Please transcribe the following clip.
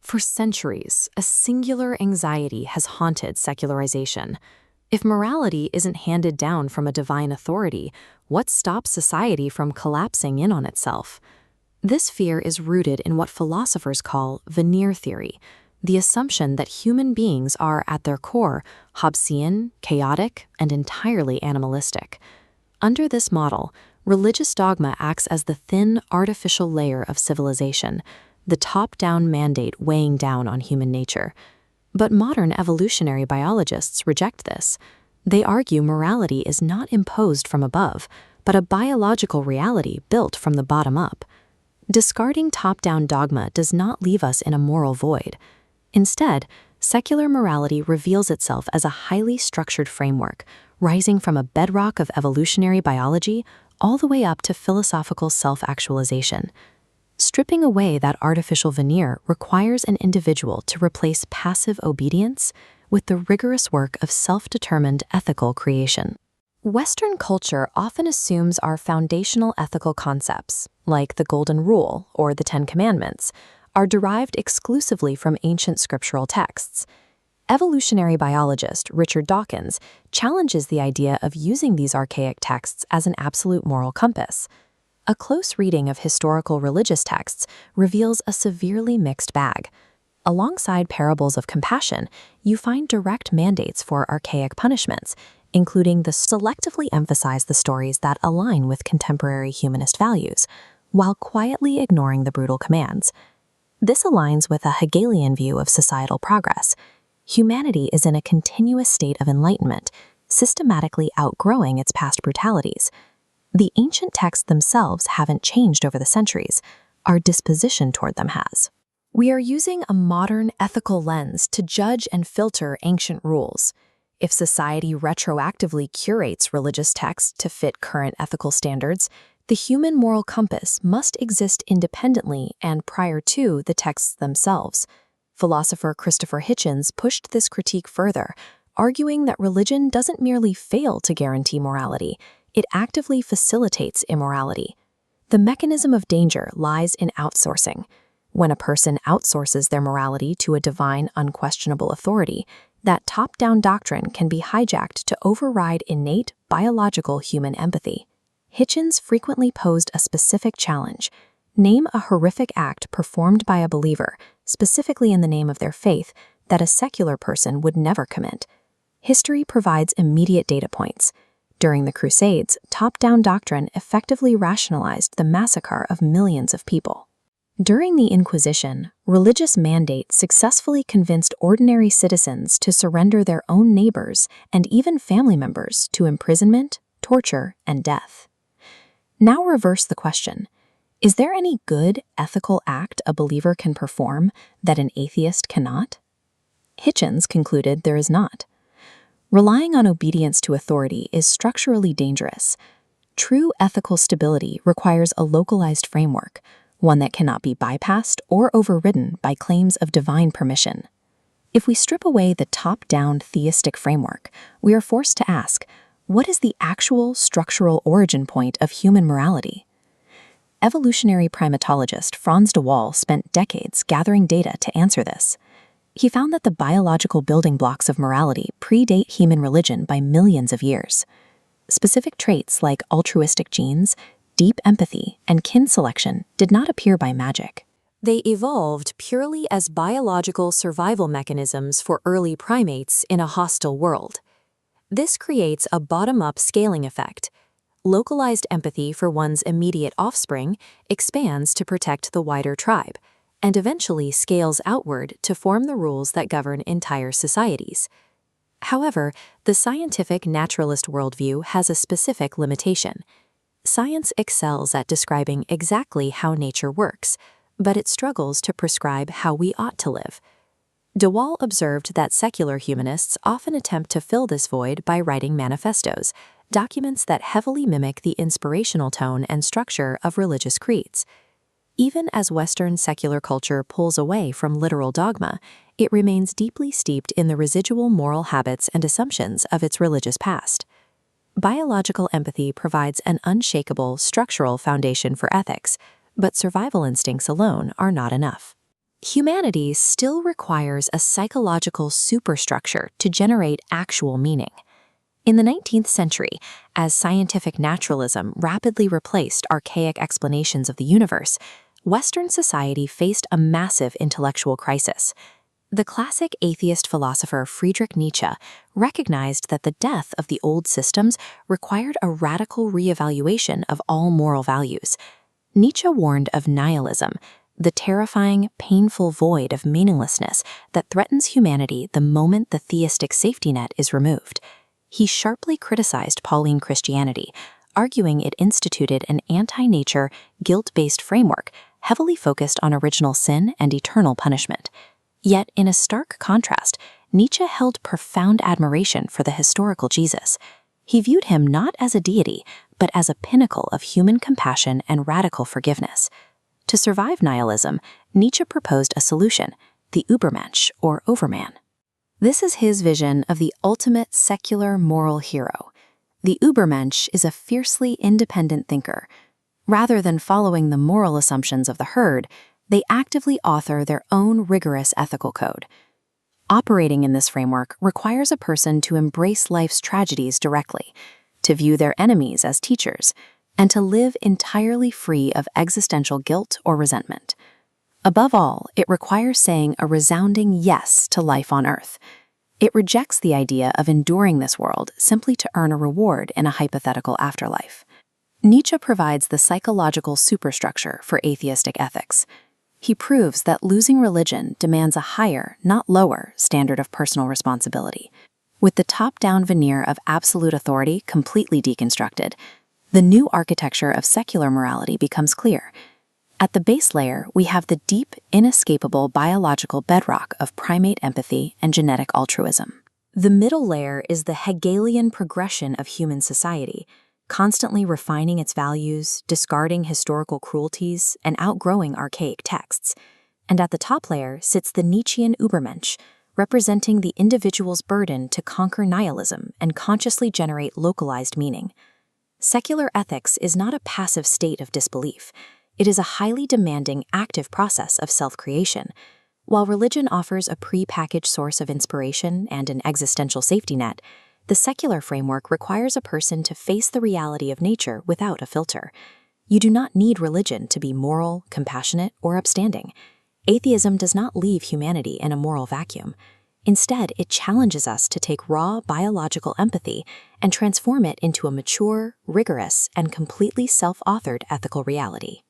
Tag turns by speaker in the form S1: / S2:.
S1: For centuries, a singular anxiety has haunted secularization. If morality isn't handed down from a divine authority, what stops society from collapsing in on itself? This fear is rooted in what philosophers call veneer theory, the assumption that human beings are, at their core, Hobbesian, chaotic, and entirely animalistic. Under this model, religious dogma acts as the thin, artificial layer of civilization, the top-down mandate weighing down on human nature. But modern evolutionary biologists reject this. They argue morality is not imposed from above, but a biological reality built from the bottom up. Discarding top-down dogma does not leave us in a moral void. Instead, secular morality reveals itself as a highly structured framework, rising from a bedrock of evolutionary biology all the way up to philosophical self-actualization. Stripping away that artificial veneer requires an individual to replace passive obedience with the rigorous work of self-determined ethical creation. Western culture often assumes our foundational ethical concepts, like the Golden Rule or the Ten Commandments, are derived exclusively from ancient scriptural texts. Evolutionary biologist Richard Dawkins challenges the idea of using these archaic texts as an absolute moral compass. A close reading of historical religious texts reveals a severely mixed bag. Alongside parables of compassion, you find direct mandates for archaic punishments, including the selectively emphasize the stories that align with contemporary humanist values, while quietly ignoring the brutal commands. This aligns with a Hegelian view of societal progress. Humanity is in a continuous state of enlightenment, systematically outgrowing its past brutalities. The ancient texts themselves haven't changed over the centuries. Our disposition toward them has. We are using a modern ethical lens to judge and filter ancient rules. If society retroactively curates religious texts to fit current ethical standards, the human moral compass must exist independently and prior to the texts themselves. Philosopher Christopher Hitchens pushed this critique further, arguing that religion doesn't merely fail to guarantee morality, it actively facilitates immorality. The mechanism of danger lies in outsourcing. When a person outsources their morality to a divine, unquestionable authority, that top-down doctrine can be hijacked to override innate, biological human empathy. Hitchens frequently posed a specific challenge. Name a horrific act performed by a believer, specifically in the name of their faith, that a secular person would never commit. History provides immediate data points. During the Crusades, top-down doctrine effectively rationalized the massacre of millions of people. During the Inquisition, religious mandate successfully convinced ordinary citizens to surrender their own neighbors and even family members to imprisonment, torture, and death. Now reverse the question. Is there any good ethical act a believer can perform that an atheist cannot? Hitchens concluded there is not. Relying on obedience to authority is structurally dangerous. True ethical stability requires a localized framework, one that cannot be bypassed or overridden by claims of divine permission. If we strip away the top-down theistic framework, we are forced to ask, what is the actual structural origin point of human morality? Evolutionary primatologist Franz de Waal spent decades gathering data to answer this. He found that the biological building blocks of morality predate human religion by millions of years. Specific traits like altruistic genes, deep empathy, and kin selection did not appear by magic. They evolved purely as biological survival mechanisms for early primates in a hostile world. This creates a bottom-up scaling effect. Localized empathy for one's immediate offspring expands to protect the wider tribe, and eventually scales outward to form the rules that govern entire societies. However, the scientific naturalist worldview has a specific limitation. Science excels at describing exactly how nature works, but it struggles to prescribe how we ought to live. De Waal observed that secular humanists often attempt to fill this void by writing manifestos, documents that heavily mimic the inspirational tone and structure of religious creeds. Even as Western secular culture pulls away from literal dogma, it remains deeply steeped in the residual moral habits and assumptions of its religious past. Biological empathy provides an unshakable structural foundation for ethics, but survival instincts alone are not enough. Humanity still requires a psychological superstructure to generate actual meaning. In the 19th century, as scientific naturalism rapidly replaced archaic explanations of the universe, Western society faced a massive intellectual crisis. The classic atheist philosopher Friedrich Nietzsche recognized that the death of the old systems required a radical reevaluation of all moral values. Nietzsche warned of nihilism, the terrifying, painful void of meaninglessness that threatens humanity the moment the theistic safety net is removed. He sharply criticized Pauline Christianity, arguing it instituted an anti-nature, guilt-based framework heavily focused on original sin and eternal punishment. Yet, in a stark contrast, Nietzsche held profound admiration for the historical Jesus. He viewed him not as a deity, but as a pinnacle of human compassion and radical forgiveness. To survive nihilism, Nietzsche proposed a solution, the Übermensch, or Overman. This is his vision of the ultimate secular moral hero. The Übermensch is a fiercely independent thinker. Rather than following the moral assumptions of the herd, they actively author their own rigorous ethical code. Operating in this framework requires a person to embrace life's tragedies directly, to view their enemies as teachers, and to live entirely free of existential guilt or resentment. Above all, it requires saying a resounding yes to life on Earth. It rejects the idea of enduring this world simply to earn a reward in a hypothetical afterlife. Nietzsche provides the psychological superstructure for atheistic ethics. He proves that losing religion demands a higher, not lower, standard of personal responsibility. With the top-down veneer of absolute authority completely deconstructed, the new architecture of secular morality becomes clear. At the base layer, we have the deep, inescapable biological bedrock of primate empathy and genetic altruism. The middle layer is the Hegelian progression of human society, constantly refining its values, discarding historical cruelties, and outgrowing archaic texts. And at the top layer sits the Nietzschean Übermensch, representing the individual's burden to conquer nihilism and consciously generate localized meaning. Secular ethics is not a passive state of disbelief. It is a highly demanding, active process of self-creation. While religion offers a pre-packaged source of inspiration and an existential safety net, the secular framework requires a person to face the reality of nature without a filter. You do not need religion to be moral, compassionate, or upstanding. Atheism does not leave humanity in a moral vacuum. Instead, it challenges us to take raw biological empathy and transform it into a mature, rigorous, and completely self-authored ethical reality.